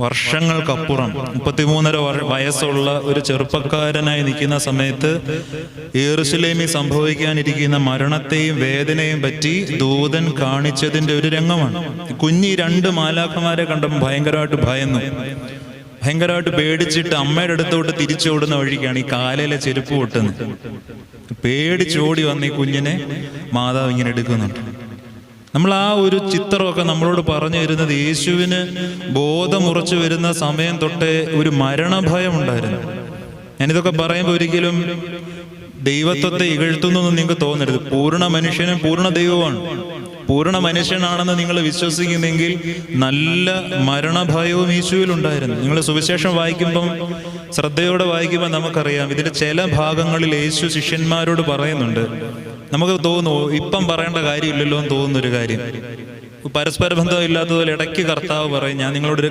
വർഷങ്ങൾക്കപ്പുറം 33.5 വയസ്സുള്ള ഒരു ചെറുപ്പക്കാരനായി നിൽക്കുന്ന സമയത്ത് യെരൂശലേമിൽ സംഭവിക്കാനിരിക്കുന്ന മരണത്തെയും വേദനയും പറ്റി ദൂതൻ കാണിച്ചതിൻ്റെ ഒരു രംഗമാണ്. കുഞ്ഞി 2 മാലാഖമാരെ കണ്ടപ്പോൾ ഭയങ്കരമായിട്ട് പേടിച്ചിട്ട് അമ്മയുടെ അടുത്തോട്ട് തിരിച്ചോടുന്ന വഴിക്കാണ് ഈ കാലിലെ ചെരുപ്പ് പൊട്ടുന്നത്. പേടിച്ചോടി വന്ന് ഈ കുഞ്ഞിനെ മാതാവ് ഇങ്ങനെ എടുക്കുന്നുണ്ട്. നമ്മൾ ആ ഒരു ചിത്രമൊക്കെ നമ്മളോട് പറഞ്ഞു തരുന്നത് യേശുവിന് ബോധമുറച്ചു വരുന്ന സമയം തൊട്ടേ ഒരു മരണഭയം ഉണ്ടായിരുന്നു. ഞാനിതൊക്കെ പറയുമ്പോൾ ഒരിക്കലും ദൈവത്വത്തെ ഇകഴ്ത്തുന്നൊന്നും നിങ്ങൾക്ക് തോന്നരുത്. പൂർണ്ണ മനുഷ്യനും പൂർണ്ണ ദൈവമാണ്. പൂർണ്ണ മനുഷ്യനാണെന്ന് നിങ്ങൾ വിശ്വസിക്കുന്നെങ്കിൽ നല്ല മരണഭയവും യേശുവിലുണ്ടായിരുന്നു. നിങ്ങൾ സുവിശേഷം വായിക്കുമ്പം ശ്രദ്ധയോടെ വായിക്കുമ്പോൾ നമുക്കറിയാം, ഇതിന്റെ ചില ഭാഗങ്ങളിൽ യേശു ശിഷ്യന്മാരോട് പറയുന്നുണ്ട്. നമുക്ക് തോന്നുന്നു ഇപ്പം പറയേണ്ട കാര്യമില്ലല്ലോ എന്ന് തോന്നുന്നൊരു കാര്യം, പരസ്പര ബന്ധമില്ലാത്തതുപോലെ ഇടയ്ക്ക് കർത്താവ് പറയും, ഞാൻ നിങ്ങളോടൊരു